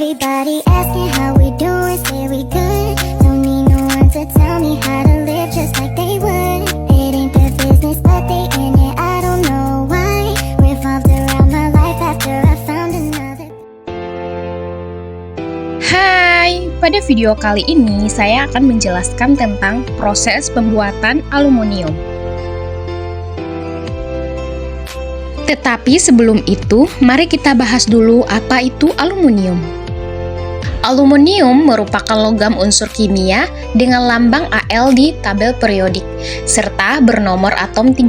Everybody asking how we doing, say we good. Don't need no one to tell me how to live just like they would. It ain't their business, but they in it, I don't know why. Revolved around my life after I found another. Hai, pada video kali ini saya akan menjelaskan tentang proses pembuatan aluminium. Tetapi sebelum itu, mari kita bahas dulu apa itu aluminium. Aluminium merupakan logam unsur kimia dengan lambang Al di tabel periodik, serta bernomor atom 13.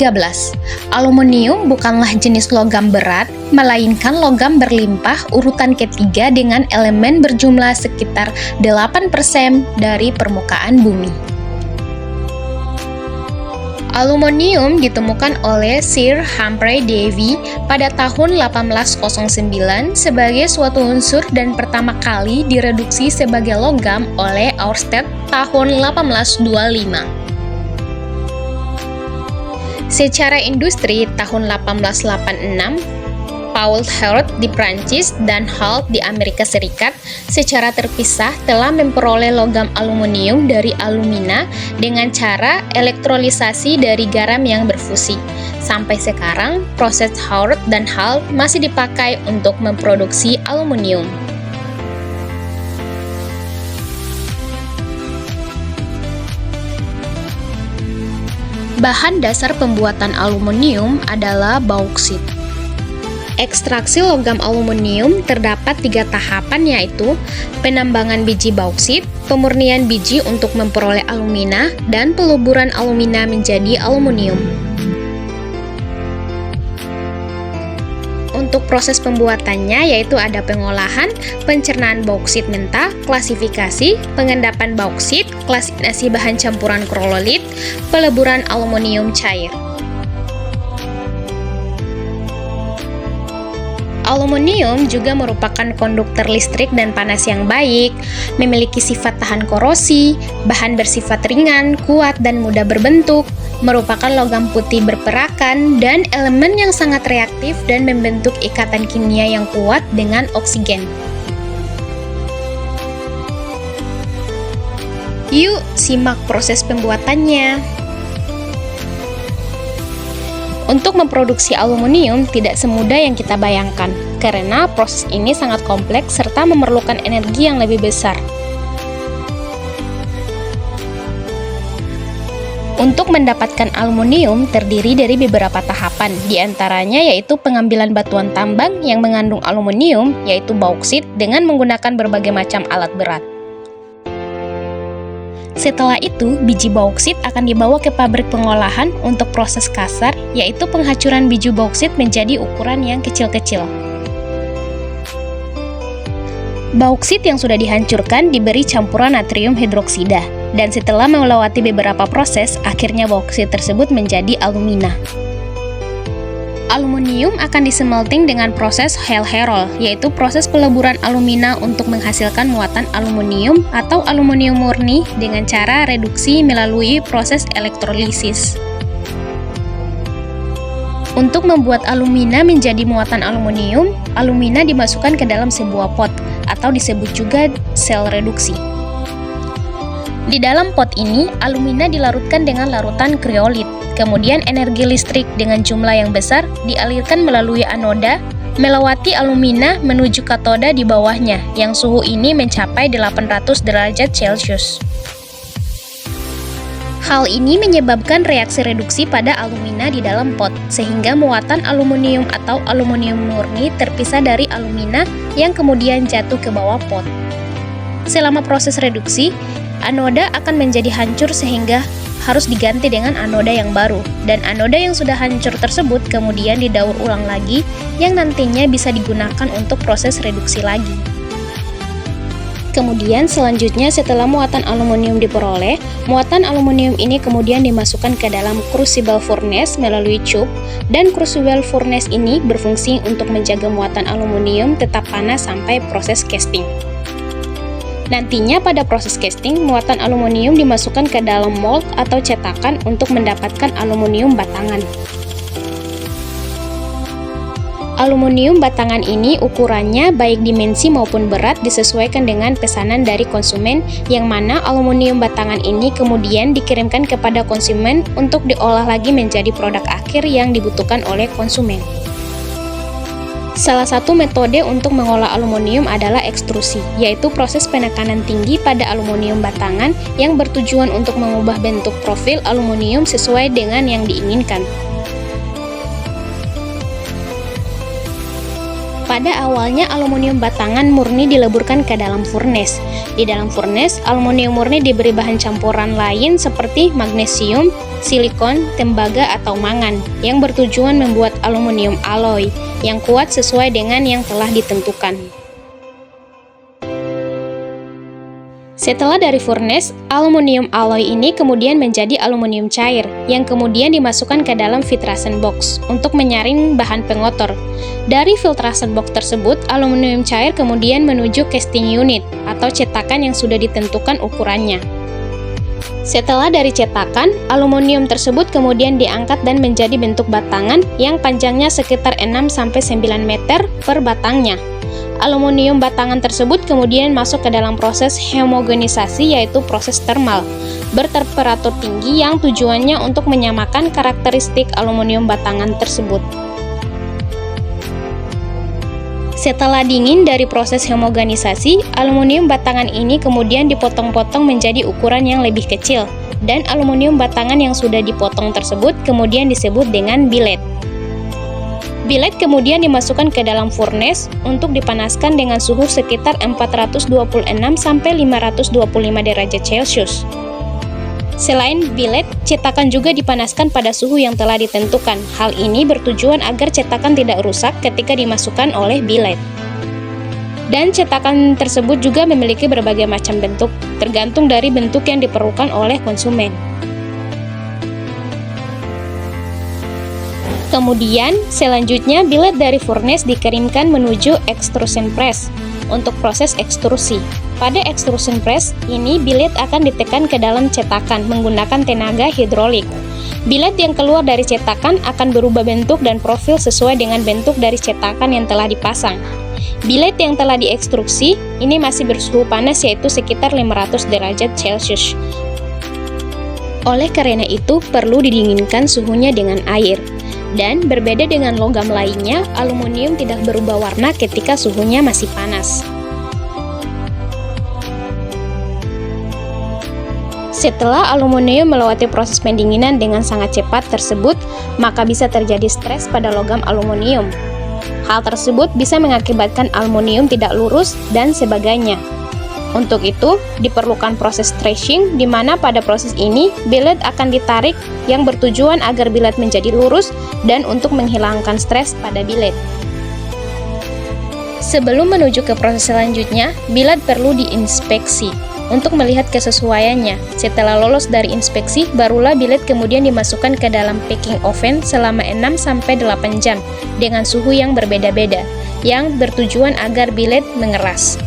Aluminium bukanlah jenis logam berat, melainkan logam berlimpah urutan ketiga dengan elemen berjumlah sekitar 8% dari permukaan bumi. Aluminium ditemukan oleh Sir Humphrey Davy pada tahun 1809 sebagai suatu unsur dan pertama kali direduksi sebagai logam oleh Ørsted tahun 1825. Secara industri tahun 1886, Paul Hart di Prancis dan Hall di Amerika Serikat secara terpisah telah memperoleh logam aluminium dari alumina dengan cara elektrolisasi dari garam yang berfusi. Sampai sekarang, proses Hart dan Hall masih dipakai untuk memproduksi aluminium. Bahan dasar pembuatan aluminium adalah bauksit. Ekstraksi logam aluminium terdapat 3 tahapan, yaitu penambangan biji bauksit, pemurnian biji untuk memperoleh alumina, dan peluburan alumina menjadi aluminium. Untuk proses pembuatannya yaitu ada pengolahan, pencernaan bauksit mentah, klasifikasi, pengendapan bauksit, klasifikasi bahan campuran krololit, peleburan aluminium cair. Aluminium juga merupakan konduktor listrik dan panas yang baik, memiliki sifat tahan korosi, bahan bersifat ringan, kuat, dan mudah berbentuk, merupakan logam putih berperakan, dan elemen yang sangat reaktif dan membentuk ikatan kimia yang kuat dengan oksigen. Yuk, simak proses pembuatannya. Untuk memproduksi aluminium tidak semudah yang kita bayangkan, karena proses ini sangat kompleks serta memerlukan energi yang lebih besar. Untuk mendapatkan aluminium terdiri dari beberapa tahapan, diantaranya yaitu pengambilan batuan tambang yang mengandung aluminium, yaitu bauksit, dengan menggunakan berbagai macam alat berat. Setelah itu, biji bauksit akan dibawa ke pabrik pengolahan untuk proses kasar, yaitu penghancuran biji bauksit menjadi ukuran yang kecil-kecil. Bauksit yang sudah dihancurkan diberi campuran natrium hidroksida, dan setelah melewati beberapa proses, akhirnya bauksit tersebut menjadi alumina. Aluminium akan dismelting dengan proses Hall-Héroult, yaitu proses peleburan alumina untuk menghasilkan muatan aluminium atau aluminium murni dengan cara reduksi melalui proses elektrolisis. Untuk membuat alumina menjadi muatan aluminium, alumina dimasukkan ke dalam sebuah pot, atau disebut juga sel reduksi. Di dalam pot ini, alumina dilarutkan dengan larutan kriolit. Kemudian energi listrik dengan jumlah yang besar dialirkan melalui anoda, melewati alumina menuju katoda di bawahnya, yang suhu ini mencapai 800 derajat Celcius. Hal ini menyebabkan reaksi reduksi pada alumina di dalam pot, sehingga muatan aluminium atau aluminium murni terpisah dari alumina yang kemudian jatuh ke bawah pot. Selama proses reduksi, anoda akan menjadi hancur sehingga harus diganti dengan anoda yang baru, dan anoda yang sudah hancur tersebut kemudian didaur ulang lagi yang nantinya bisa digunakan untuk proses reduksi lagi. Kemudian selanjutnya setelah muatan aluminium diperoleh, muatan aluminium ini kemudian dimasukkan ke dalam crucible furnace melalui cup, dan crucible furnace ini berfungsi untuk menjaga muatan aluminium tetap panas sampai proses casting. Nantinya pada proses casting, muatan aluminium dimasukkan ke dalam mold atau cetakan untuk mendapatkan aluminium batangan. Aluminium batangan ini ukurannya baik dimensi maupun berat disesuaikan dengan pesanan dari konsumen, yang mana aluminium batangan ini kemudian dikirimkan kepada konsumen untuk diolah lagi menjadi produk akhir yang dibutuhkan oleh konsumen. Salah satu metode untuk mengolah aluminium adalah ekstrusi, yaitu proses penekanan tinggi pada aluminium batangan yang bertujuan untuk mengubah bentuk profil aluminium sesuai dengan yang diinginkan. Pada awalnya, aluminium batangan murni dileburkan ke dalam furnace. Di dalam furnace, aluminium murni diberi bahan campuran lain seperti magnesium, silikon, tembaga, atau mangan, yang bertujuan membuat aluminium alloy yang kuat sesuai dengan yang telah ditentukan. Setelah dari furnace, aluminium alloy ini kemudian menjadi aluminium cair, yang kemudian dimasukkan ke dalam filtration box untuk menyaring bahan pengotor. Dari filtration box tersebut, aluminium cair kemudian menuju casting unit atau cetakan yang sudah ditentukan ukurannya. Setelah dari cetakan, aluminium tersebut kemudian diangkat dan menjadi bentuk batangan yang panjangnya sekitar 6-9 meter per batangnya. Aluminium batangan tersebut kemudian masuk ke dalam proses homogenisasi, yaitu proses termal bertemperatur tinggi yang tujuannya untuk menyamakan karakteristik aluminium batangan tersebut. Setelah dingin dari proses homogenisasi, aluminium batangan ini kemudian dipotong-potong menjadi ukuran yang lebih kecil, dan aluminium batangan yang sudah dipotong tersebut kemudian disebut dengan billet. Billet kemudian dimasukkan ke dalam furnace untuk dipanaskan dengan suhu sekitar 426 sampai 525 derajat Celcius. Selain billet, cetakan juga dipanaskan pada suhu yang telah ditentukan. Hal ini bertujuan agar cetakan tidak rusak ketika dimasukkan oleh billet. Dan cetakan tersebut juga memiliki berbagai macam bentuk, tergantung dari bentuk yang diperlukan oleh konsumen. Kemudian, selanjutnya billet dari furnace dikirimkan menuju extrusion press untuk proses ekstrusi. Pada extrusion press ini, billet akan ditekan ke dalam cetakan menggunakan tenaga hidrolik. Billet yang keluar dari cetakan akan berubah bentuk dan profil sesuai dengan bentuk dari cetakan yang telah dipasang. Billet yang telah diekstruksi ini masih bersuhu panas, yaitu sekitar 500 derajat Celcius. Oleh karena itu, perlu didinginkan suhunya dengan air. Dan berbeda dengan logam lainnya, aluminium tidak berubah warna ketika suhunya masih panas. Setelah aluminium melewati proses pendinginan dengan sangat cepat tersebut, maka bisa terjadi stres pada logam aluminium. Hal tersebut bisa mengakibatkan aluminium tidak lurus dan sebagainya. Untuk itu, diperlukan proses stretching, di mana pada proses ini, billet akan ditarik yang bertujuan agar billet menjadi lurus dan untuk menghilangkan stres pada billet. Sebelum menuju ke proses selanjutnya, billet perlu diinspeksi untuk melihat kesesuaiannya. Setelah lolos dari inspeksi, barulah billet kemudian dimasukkan ke dalam packing oven selama 6-8 jam dengan suhu yang berbeda-beda, yang bertujuan agar billet mengeras.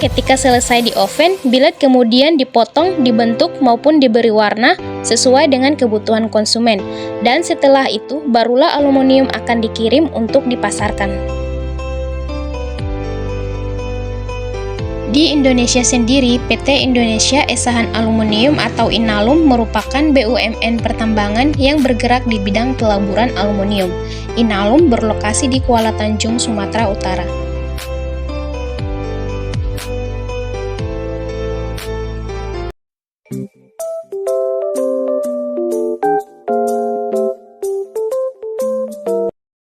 Ketika selesai di oven, billet kemudian dipotong, dibentuk maupun diberi warna sesuai dengan kebutuhan konsumen. Dan setelah itu, barulah aluminium akan dikirim untuk dipasarkan. Di Indonesia sendiri, PT Indonesia Esahan Aluminium atau Inalum merupakan BUMN pertambangan yang bergerak di bidang pelaburan aluminium. Inalum berlokasi di Kuala Tanjung, Sumatera Utara.